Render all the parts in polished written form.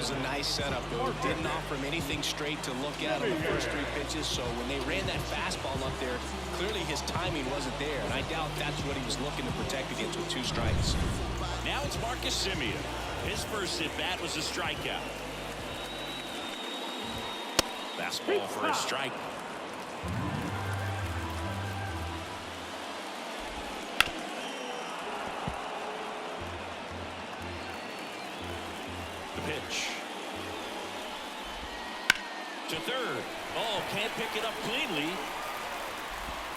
was a nice setup, though. It didn't offer him anything straight to look at on the first 3 pitches, so when they ran that fastball up there, clearly his timing wasn't there, and I doubt that's what he was looking to protect against with 2 strikes. Now it's Marcus Semien. His first at-bat was a strikeout. Fastball for a strike. The pitch. To third. Oh, can't pick it up cleanly.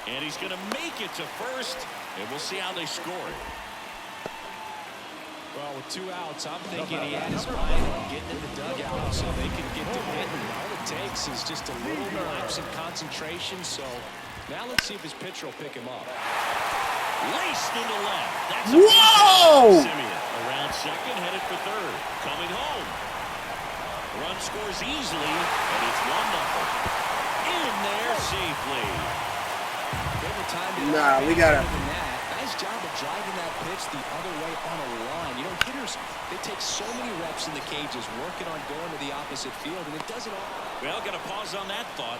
And he's going to make it to first. And we'll see how they score it. Well, with 2 outs, I'm thinking he had his mind on getting in the dugout so they can get to hitting. All it takes is just a little lapse in concentration. So now let's see if his pitcher will pick him up. Laced into left. That's a Whoa! Semien around second, headed for third. Coming home. Run scores easily, and it's 1-0. In there safely. Nah, we gotta. Nice job of driving that pitch the other way on a line. You know, hitters, they take so many reps in the cages working on going to the opposite field, and it doesn't all. Well, got to pause on that thought,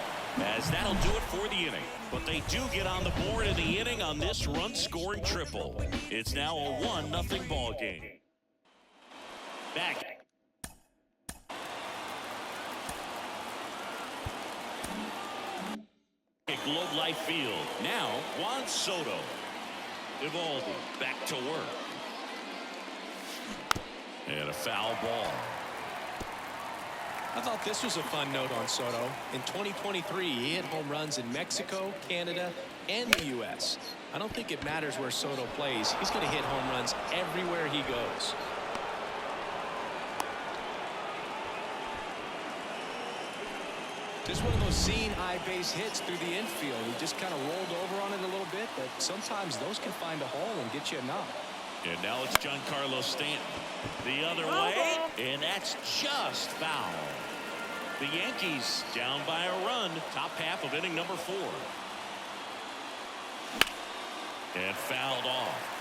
as that'll do it for the inning. But they do get on the board in the inning on this run-scoring triple. It's now a 1-0 ball game. Back. Globe Life Field. Now, Juan Soto. Evaldi back to work. And a foul ball. I thought this was a fun note on Soto. In 2023, he hit home runs in Mexico, Canada, and the U.S. I don't think it matters where Soto plays. He's going to hit home runs everywhere he goes. Just one of those seeing high base hits through the infield. He just kind of rolled over on it a little bit, but sometimes those can find a hole and get you a knock. And now it's Giancarlo Stanton the other way, and that's just foul. The Yankees down by a run, top half of inning number 4. And fouled off.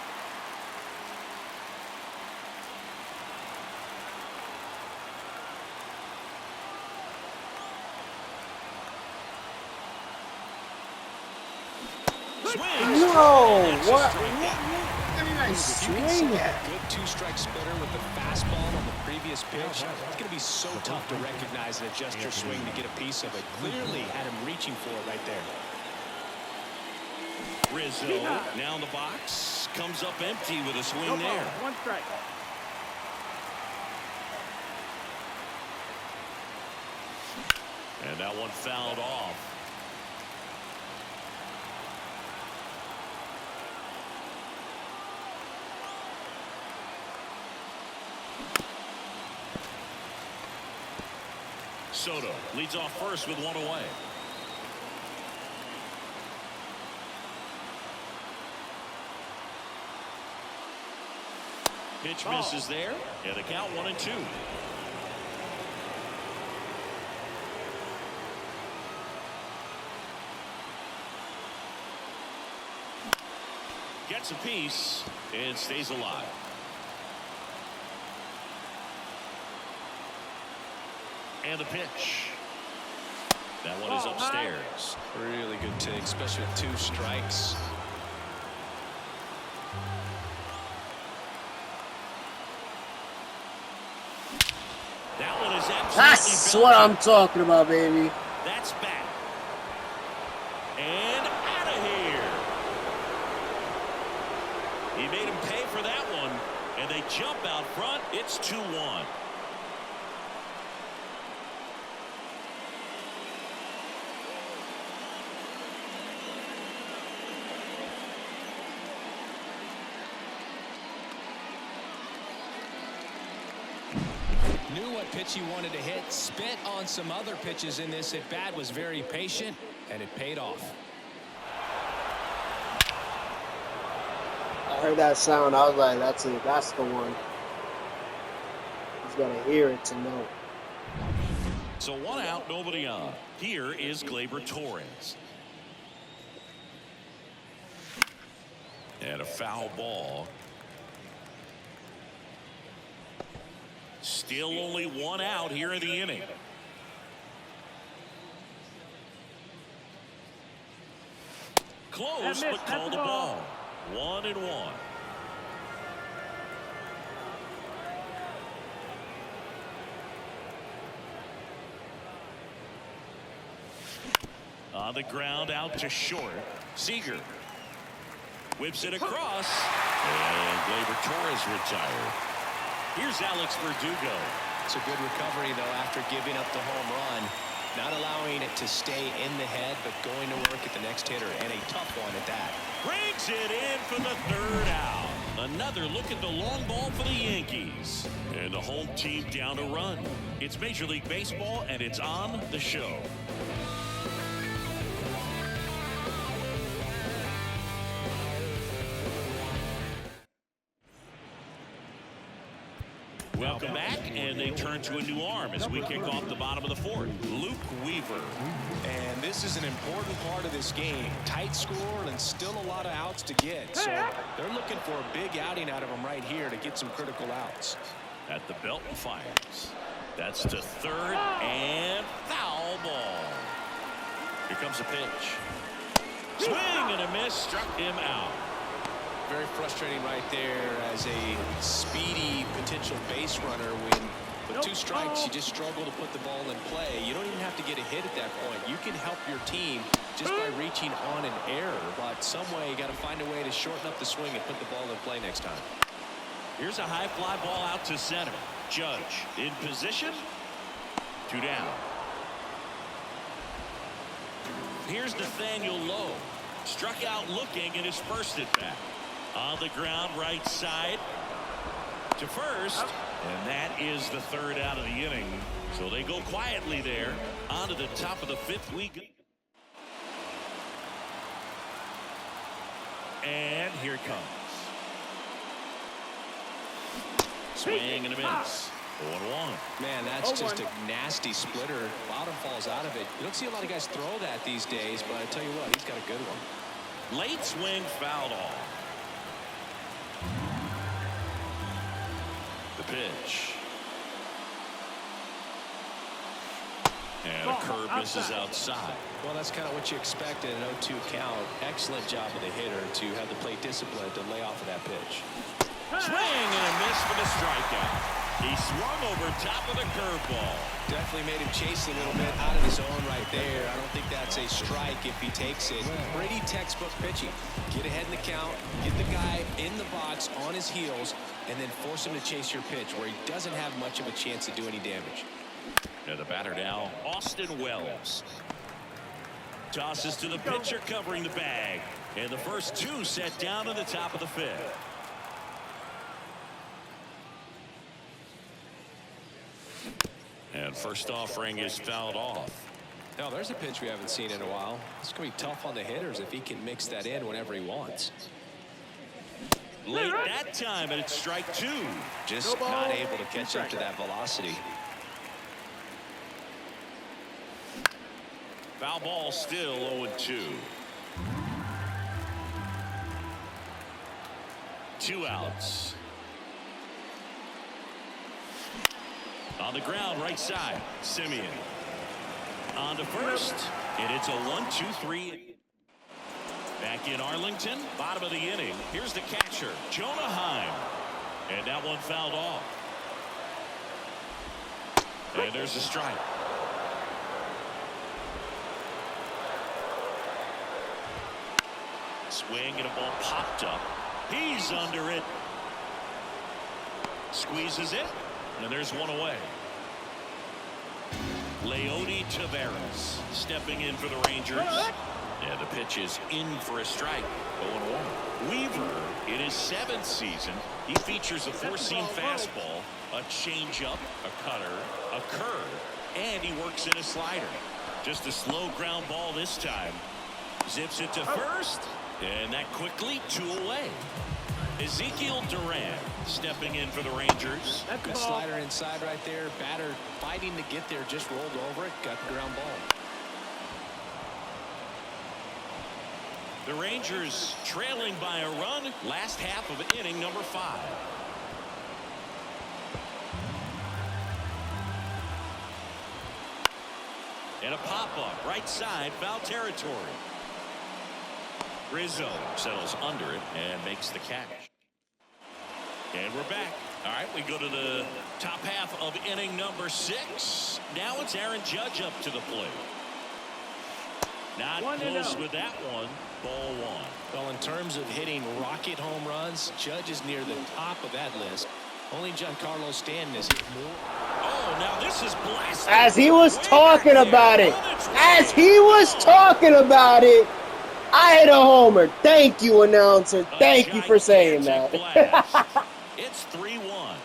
No, what? Nice swing. Good 2-strike splitter with the fastball on the previous pitch. It's going to be so tough to recognize and adjust your swing to get a piece of it. Clearly had him reaching for it right there. Rizzo now in the box, comes up empty with a swing there. 1 strike. And that one fouled off. Soto leads off first with 1 away. Pitch misses there, and the count 1-2. Gets a piece and stays alive. And the pitch. That one is upstairs. Really good take, especially with 2 strikes. That one is absolutely. That's what I'm talking about, baby. That's back. And out of here. He made him pay for that one. And they jump out front. It's 2-1. Knew what pitch he wanted to hit, spent on some other pitches in this at bat, was very patient, and it paid off. I heard that sound. I was like, that's it. That's the one. He's got to hear it to know. So 1 out, nobody on. Here is Gleyber Torres. And a foul ball. Still only one out here in the inning. Close, but called the ball. 1-1. On the ground, out to short. Seager whips it across, and Gleyber Torres retired. Here's Alex Verdugo. It's a good recovery, though, after giving up the home run. Not allowing it to stay in the head, but going to work at the next hitter, and a tough one at that. Brings it in for the third out. Another look at the long ball for the Yankees. And the home team down a run. It's Major League Baseball, and it's on the show. Welcome back, and they turn to a new arm as we kick off the bottom of the fourth. Luke Weaver. And this is an important part of this game. Tight score and still a lot of outs to get. So they're looking for a big outing out of them right here to get some critical outs. At the belt and fires. That's to third and foul ball. Here comes a pitch. Swing and a miss, struck him out. Very frustrating right there as a speedy potential base runner when with 2 strikes you just struggle to put the ball in play. You don't even have to get a hit at that point. You can help your team just by reaching on an error, but some way you got to find a way to shorten up the swing and put the ball in play next time. Here's a high fly ball out to center. Judge in position. 2 down. Here's Nathaniel Lowe. Struck out looking and his first at bat. On the ground, right side to first, and that is the third out of the inning. So they go quietly there. On to the top of the 5th week. And here it comes. Swing and a miss. 0-1. Man, that's just a nasty splitter. Bottom falls out of it. You don't see a lot of guys throw that these days, but I tell you what, he's got a good one. Late swing, fouled off. The pitch. And a curve misses outside. Well, that's kind of what you expect in an 0-2 count. Excellent job of the hitter to have the plate discipline to lay off of that pitch. Swing and a miss for the strikeout. He swung over top of the curveball. Definitely made him chase a little bit out of his zone right there. I don't think that's a strike if he takes it. Pretty textbook pitching. Get ahead in the count, get the guy in the box on his heels, and then force him to chase your pitch where he doesn't have much of a chance to do any damage. And the batter now, Austin Wells. Tosses to the pitcher covering the bag. And the first 2 set down to the top of the 5th. And first offering is fouled off. Now there's a pitch we haven't seen in a while. It's going to be tough on the hitters if he can mix that in whenever he wants. Late that time, and it's strike 2. Just not able to catch up to that velocity. Foul ball still 0-2. 2 outs. On the ground, right side, Simeon. On to first, and it's a 1-2-3. Back in Arlington, bottom of the inning. Here's the catcher, Jonah Heim. And that one fouled off. And there's a strike. Swing and a ball popped up. He's under it. Squeezes it. And there's one away. Leody Taveras stepping in for the Rangers. And the pitch is in for a strike. 0-1. Weaver, in his 7th season, he features a 4-seam fastball, a changeup, a cutter, a curve, and he works in a slider. Just a slow ground ball this time. Zips it to first, and that quickly 2 away. Ezekiel Duran stepping in for the Rangers. Good slider inside right there. Batter fighting to get there, just rolled over it, got the ground ball. The Rangers trailing by a run, last half of inning number 5. And a pop-up right side, foul territory. Rizzo settles under it and makes the catch. And we're back. All right, we go to the top half of inning number 6. Now it's Aaron Judge up to the plate. Not close with that one. Ball 1. Well, in terms of hitting rocket home runs, Judge is near the top of that list. Only Giancarlo Stanton is hit more. Oh, now this is blasted. As he was talking about it. As he was talking about it. I hit a homer. Thank you, announcer. Thank you for saying that. It's 3-1.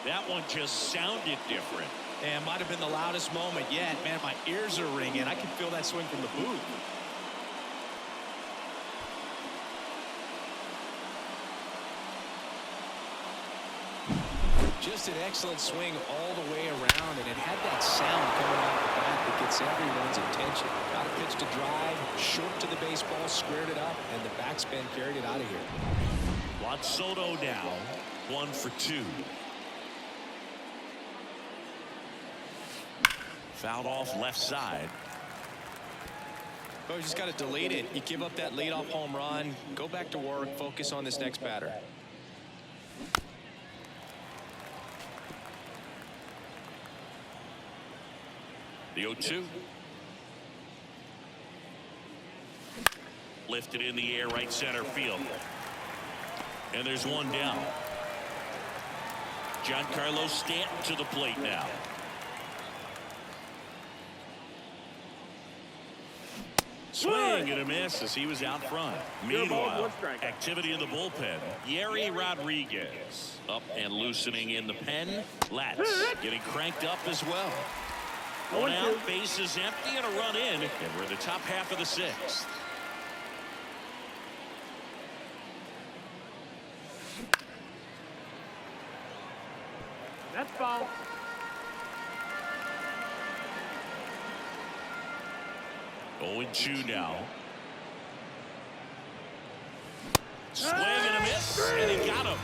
That one just sounded different. And might have been the loudest moment yet. Man, my ears are ringing. I can feel that swing from the booth. Just an excellent swing all the way around, and it had that sound coming out the bat that gets everyone's attention. Got a pitch to drive, short to the baseball, squared it up, and the backspin carried it out of here. Juan Soto now, 1 for 2. Fouled off left side. Well, you just got to delete it. You give up that leadoff home run, go back to work, focus on this next batter. The 0-2. Lifted in the air, right center field. And there's one down. Giancarlo Stanton to the plate now. Swing and a miss as he was out front. Meanwhile, activity in the bullpen. Yerry Rodriguez up and loosening in the pen. Latz getting cranked up as well. One out, base is empty, and a run in, and we're in the top half of the 6th. That's foul. Oh, 0-2 now. Swing and a miss, and he got him.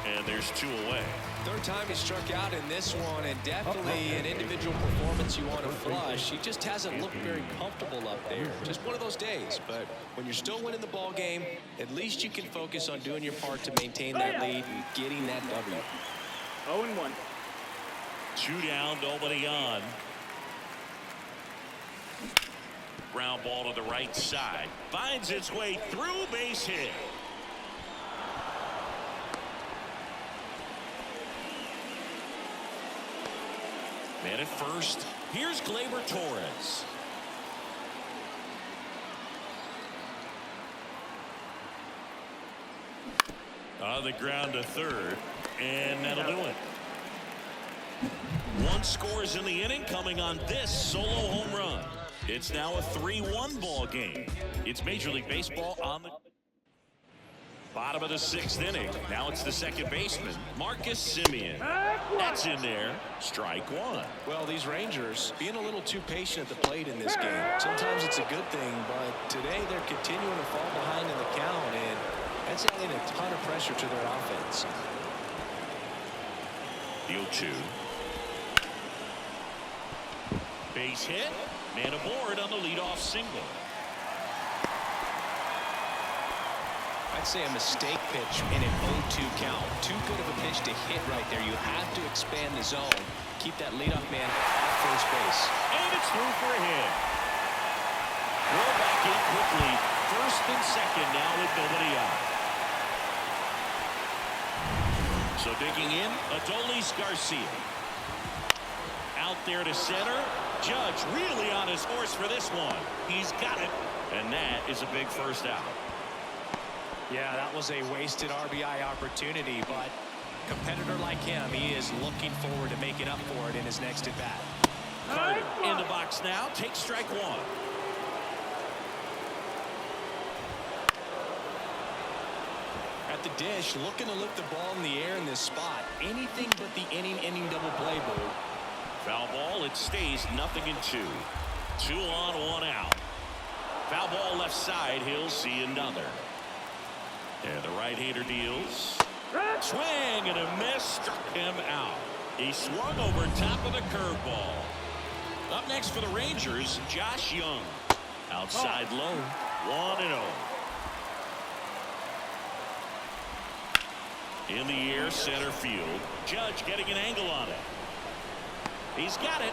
And there's 2 away. Third time he struck out in this one, and definitely an individual performance you want to flush. He just hasn't looked very comfortable up there. Just one of those days. But when you're still winning the ball game, at least you can focus on doing your part to maintain that lead and getting that W. 0-1. 2 down, nobody on. Ground ball to the right side. Finds its way through, base hit. Man at first. Here's Gleyber Torres. On the ground to third. And that'll do it. 1 scores in the inning coming on this solo home run. It's now a 3-1 ball game. It's Major League Baseball on the bottom of the 6th inning. Now it's the second baseman, Marcus Semien. That's in there. Strike 1. Well, these Rangers being a little too patient at the plate in this game. Sometimes it's a good thing, but today they're continuing to fall behind in the count, and that's adding a ton of pressure to their offense. The 0-2. Base hit. Man aboard on the leadoff single. I'd say a mistake pitch in an 0-2 count. Too good of a pitch to hit right there. You have to expand the zone. Keep that leadoff man at first base. And it's through for a hit. Roll back in quickly. First and second now with nobody out. So digging in, Adolis Garcia. Out there to center. Judge really on his horse for this one. He's got it. And that is a big first out. Yeah, that was a wasted RBI opportunity, but a competitor like him, he is looking forward to making up for it in his next at bat. Carter in the box now. Takes strike 1. At the dish, looking to lift the ball in the air in this spot. Anything but the inning double play, Boo. Foul ball. It stays 0-2. 2 on, 1 out. Foul ball left side. He'll see another. And the right-hander deals. Swing and a miss. Struck him out. He swung over top of the curveball. Up next for the Rangers, Josh Young. Outside low, 1-0. In the air, center field. Judge getting an angle on it. He's got it.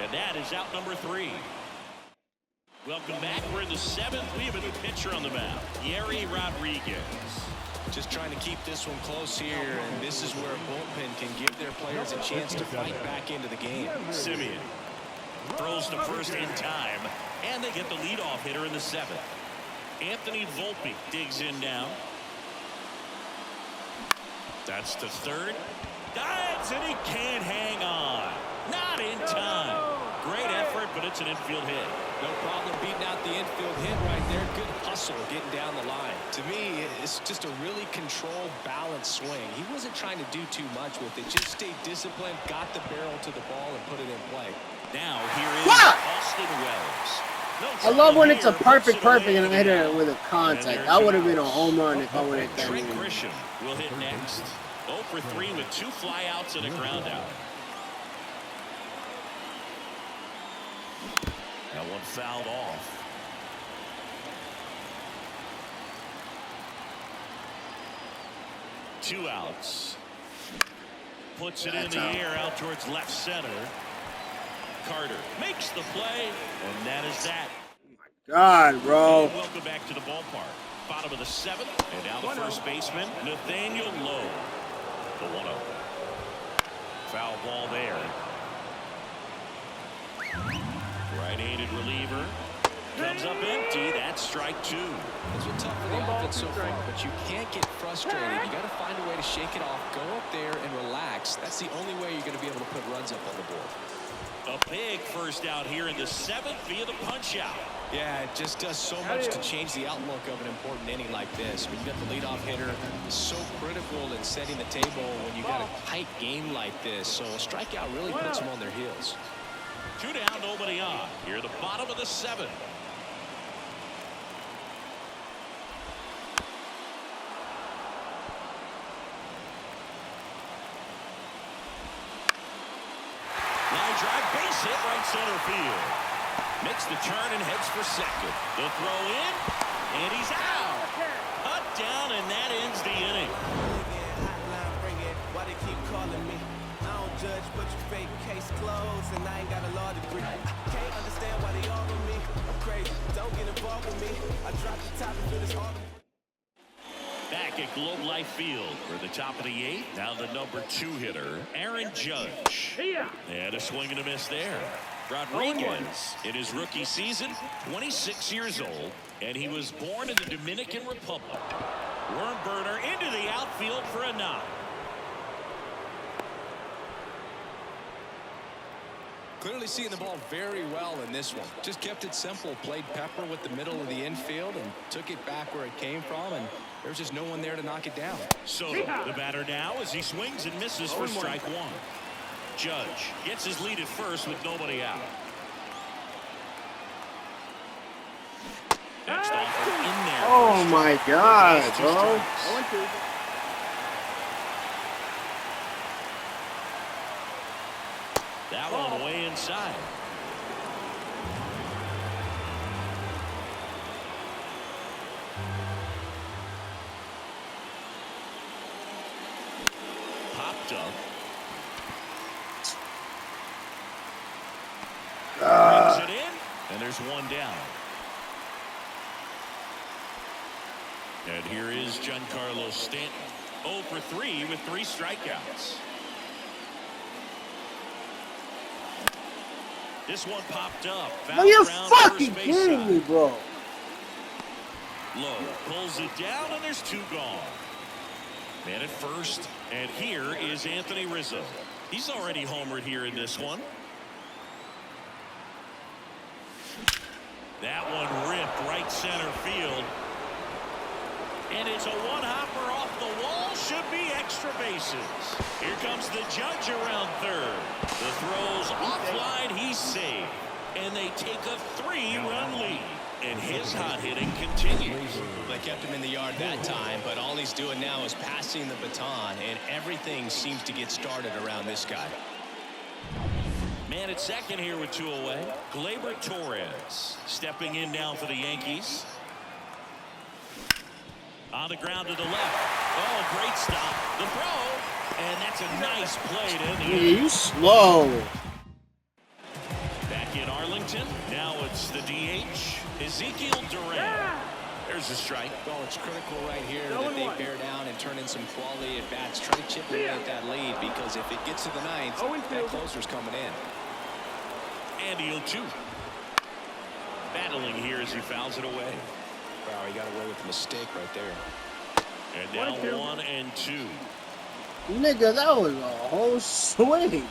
And that is out number 3. Welcome back. We're in the 7th. We have a new pitcher on the mound, Yeri Rodriguez. Just trying to keep this one close here, and this is where a bullpen can give their players a chance to fight back into the game. Simeon throws to first in time, and they get the leadoff hitter in the 7th. Anthony Volpe digs in now. That's the 3rd. Dives, and he can't hang on. Not in time. Great effort, but it's an infield hit. No problem beating out the infield hit right there. Good hustle getting down the line. To me, it's just a really controlled, balanced swing. He wasn't trying to do too much with it. Just stayed disciplined, got the barrel to the ball, and put it in play. Now here is Austin Wells. I love when it's a perfect and I hit it with a contact. That would have been a home run if I would have hit that. Trey Grisham will hit next. 0 for 3 with 2 flyouts and a ground out. That one fouled off. Two outs. Puts it in the air out towards left center. Carter makes the play, and that is that. God, bro. And welcome back to the ballpark. Bottom of the 7th, and now the first baseman, Nathaniel Lowe. The 1-0. Foul ball there. Right-handed reliever. Comes up empty. That's strike 2. It's been tough for the offense so far, but you can't get frustrated. You got to find a way to shake it off, go up there and relax. That's the only way you're going to be able to put runs up on the board. A big first out here in the 7th via the punch out. Yeah, it just does so much to change the outlook of an important inning like this. When you got the leadoff hitter, it's so critical in setting the table when you got a tight game like this. So a strikeout really puts them on their heels. 2 down, nobody on. Here at the bottom of the 7th. Line drive, base hit, right center field. Makes the turn and heads for second. The throw in, and he's out. Cut down, and that ends the inning. Why they keep calling me? I don't judge, but you fake case closed, and I ain't got a law degree. Can't understand why they all with me. I'm crazy. Don't get involved with me. I dropped the top and this all. Back at Globe Life Field for the top of the 8th. Now the number 2 hitter, Aaron Judge. And a swing and a miss there. Rodriguez, in his rookie season, 26 years old, and he was born in the Dominican Republic. Worm burner into the outfield for a knock. Clearly seeing the ball very well in this one. Just kept it simple, played pepper with the middle of the infield and took it back where it came from, and there's just no one there to knock it down. So the batter now as he swings and misses for strike 1. Judge gets his lead at first with nobody out. Next offer in there. Oh my God, bro. That one way inside. Popped up. Brings it in, and there's one down. And here is Giancarlo Stanton. 0 for 3 with 3 strikeouts. This one popped up. Are you fucking kidding me, bro? Lowe pulls it down, and there's 2 gone. Man at first, and here is Anthony Rizzo. He's already homered here in this one. That one ripped right center field. And it's a one-hopper off the wall. Should be extra bases. Here comes the Judge around third. The throw's offline. He's safe. And they take a 3-run lead. And his hot hitting continues. They kept him in the yard that time, but all he's doing now is passing the baton, and everything seems to get started around this guy. Man at second here with 2 away. Gleyber Torres stepping in now for the Yankees. On the ground to the left. Oh, great stop. The throw. And that's a nice play to end the inning. You slow. Back in Arlington. Now it's the DH, Ezekiel Duran. There's a strike. Well, it's critical right here that they bear down and turn in some quality at bats. Try to chip away at that lead, because if it gets to the ninth, that closer's coming in. And the 0-2. Battling here as he fouls it away. Wow, he got away with a mistake right there. And now 1-2. Nigga, that was a whole swing.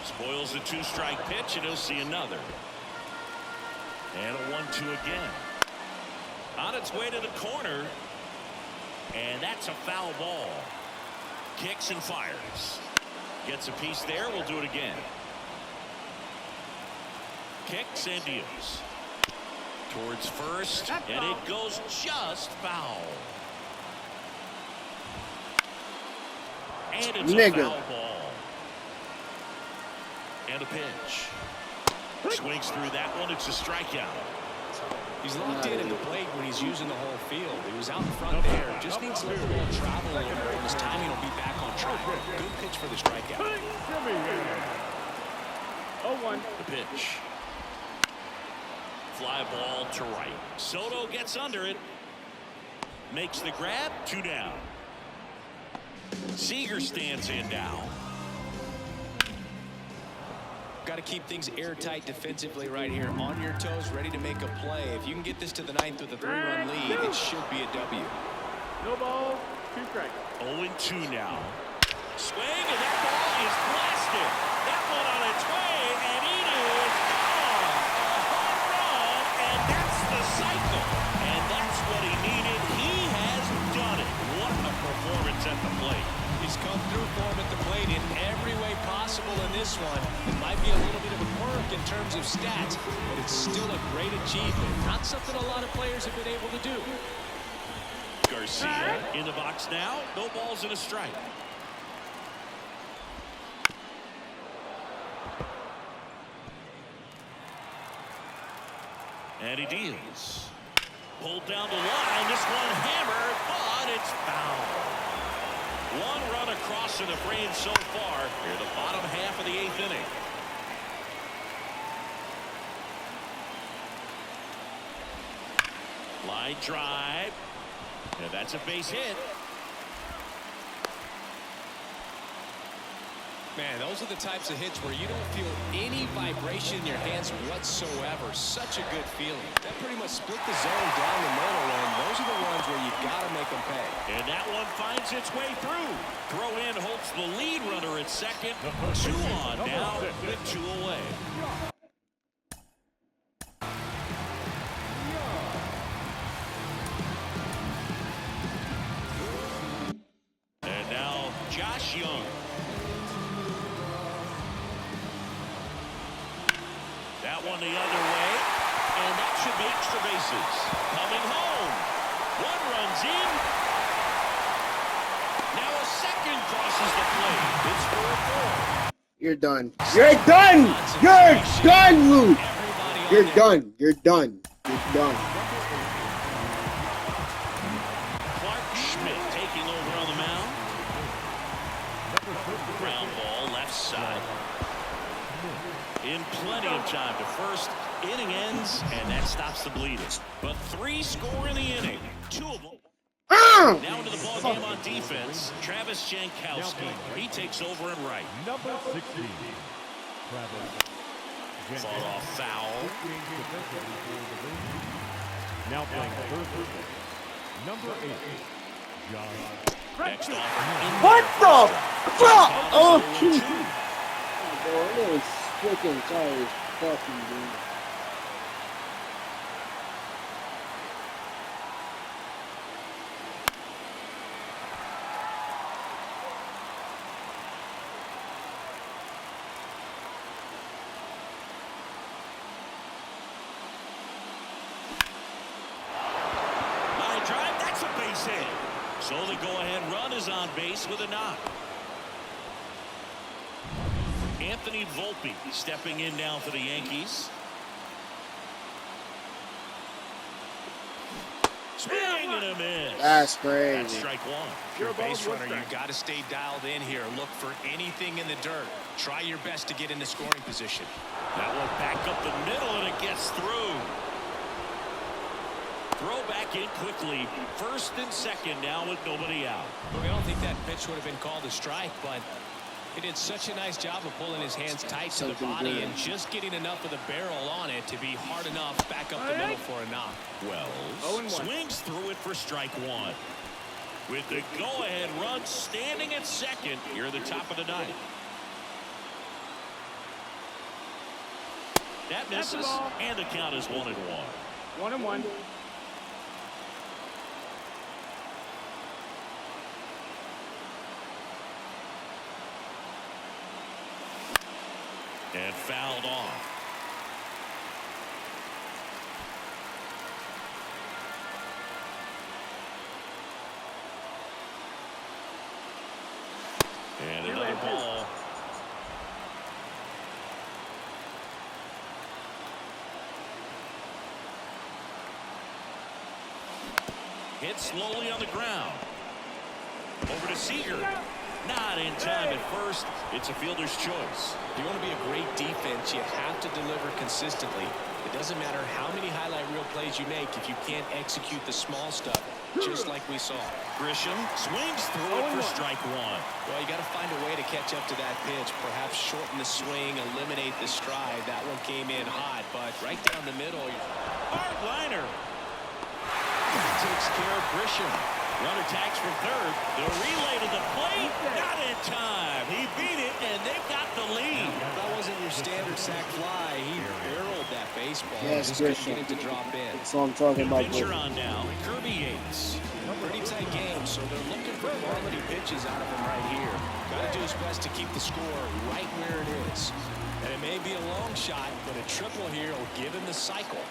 Spoils the 2-strike pitch, and he'll see another. And a 1-2 again. On its way to the corner. And that's a foul ball. Kicks and fires. Gets a piece there. We'll do it again. Kicks and deals. Towards first. And it goes just foul. And it's a foul ball. And a pitch. Swings through that one. It's a strikeout. He's locked in at the plate when he's using the whole field. He was out in front there. Just needs to let the ball travel a little more, and his timing will be back on track. Good pitch for the strikeout. 0-1. The pitch. Fly ball to right. Soto gets under it. Makes the grab. 2 down. Seager stands in now. Got to keep things airtight defensively right here. On your toes, ready to make a play. If you can get this to the ninth with a 3-run lead, it should be a W. No ball, 2 strikes. 0-2 now. Swing, and that ball is blasted. That one on its way, and it is gone. A home run, and that's the cycle. And that's what he needed. He has done it. What a performance at the plate. He's come through for him at the plate in every way possible in this one. It might be a little bit of a quirk in terms of stats, but it's still a great achievement. Not something a lot of players have been able to do. Garcia in the box now. No balls and a strike. And he deals. Pulled down the line. This one hammered, but it's foul. 1 run across in the frame so far. Here, the bottom half of the 8th inning. Line drive. And that's a base hit. Man, those are the types of hits where you don't feel any vibration in your hands whatsoever. Such a good feeling. That pretty much split the zone down the middle, and those are the ones where you got to make them pay. And that one finds its way through. Throw in holds the lead runner at second. 2 on now with 2 away. And now Josh Young. That one the other way, and that should be extra bases. Coming home. 1 runs in. Now a second crosses the plate. It's 4-4. You're done. You're done. You're done, Luke. You're done. You're done. You're done. Clark Schmidt taking over on the mound. Ground ball left side. In plenty of time to first. Inning ends, and that stops the bleeding. But 3 score in the inning. 2 of them. Now into the ballgame on defense. Travis Jankowski. He takes over and right. Number 16. Fought off foul. Now playing third base. Number 8. John. Next off. What the fuck? Oh, jeez. Bro, it is freaking tired as fucking, dude. So the go-ahead run is on base with a knock. Anthony Volpe stepping in now for the Yankees. Swing and a miss. That's That's crazy. strike one. If you're a base runner, you got to stay dialed in here. Look for anything in the dirt. Try your best to get into scoring position. That one back up the middle, and it gets through. Throw back in quickly. First and second now with nobody out. Look, I don't think that pitch would have been called a strike, but he did such a nice job of pulling his hands tight to the Something body good. and just getting enough of the barrel on it to be hard enough back up the middle for a knock. Wells swings through it for strike one. With the go-ahead run standing at second here at the top of the ninth. That misses, and the count is 1-1. 1-1. And fouled off. And another ball. Hit slowly on the ground. Over to Seager. Not in time at first. It's a fielder's choice. If you want to be a great defense, you have to deliver consistently. It doesn't matter how many highlight reel plays you make if you can't execute the small stuff, just like we saw. Grisham swings through it for strike one. Well, you got to find a way to catch up to that pitch. Perhaps shorten the swing, eliminate the stride. That one came in hot, but right down the middle. Hard liner. Takes care of Grisham. Runner tags from third. The relay to the plate. Not in time. He beat it, and they got the lead. That wasn't your standard sac fly. He barreled that baseball. Yes, Just couldn't Grisham. get it to drop in. That's what I'm talking about. Pitcher Bro. on now. Kirby Yates. Pretty tight game, so they're looking for quality pitches out of him right here. Got to do his best to keep the score right where it is. And it may be a long shot, but a triple here will give him the cycle.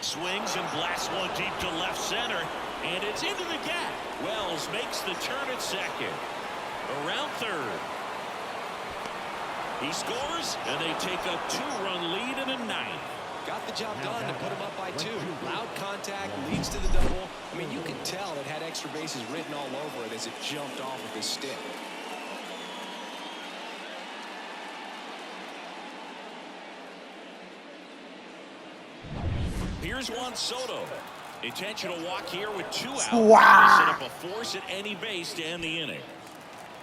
Swings and blasts one deep to left center, and it's into the gap. Wells makes the turn at second. Around third. He scores, and they take a 2-run lead in the ninth. Got the job done to put him up by 2. Loud contact, leads to the double. I mean, you can tell it had extra bases written all over it as it jumped off of his stick. Here's Juan Soto. Intentional walk here with 2 out. Wow. Set up a force at any base to end the inning.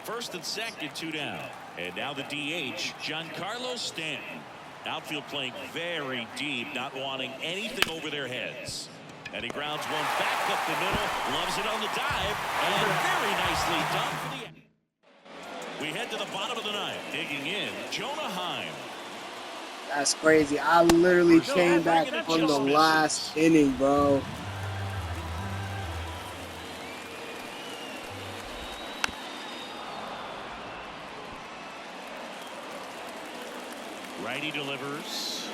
First and second, 2 down. And now the DH, Giancarlo Stanton. Outfield playing very deep, not wanting anything over their heads. And he grounds one back up the middle, loves it on the dive, and very nicely done for the. We head to the bottom of the ninth. Digging in, Jonah Heim. That's crazy. I literally came back from the last inning, bro. Righty delivers.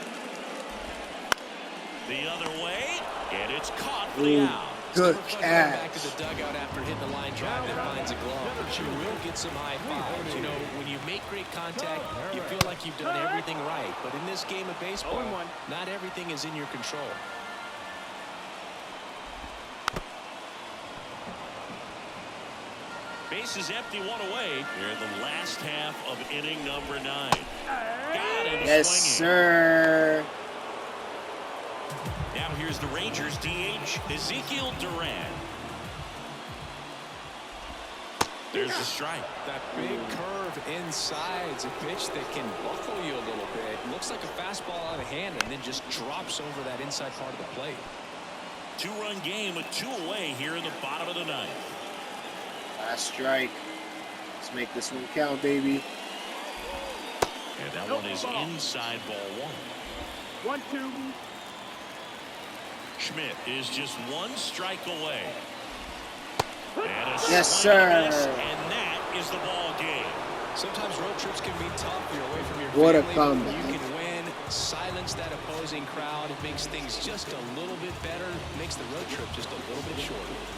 The other way, and it's caught for the out. Good Back to catch. the dugout after hitting the line drive that finds a glove, but you will get some high fives. You know, when you make great contact, you feel like you've done everything right. But in this game of baseball, 0-1. not everything is in your control. Base is empty, 1 away. Here in the last half of inning number 9. Got him Yes, swinging. sir. Now here's the Rangers DH, Ezekiel Duran. There's the strike. That big curve inside is a pitch that can buckle you a little bit. Looks like a fastball out of hand and then just drops over that inside part of the plate. 2-run game with 2 away here in the bottom of the ninth. Last strike. Let's make this one count, baby. And that one is inside ball 1. 1-2. Schmidt is just 1 strike away. And a Yes, swing and a sir. miss, and that is the ball game. Sometimes road trips can be tough. You're away from your What a family. comeback. You can win silence that opposing crowd. It makes things just a little bit better, makes the road trip just a little bit shorter.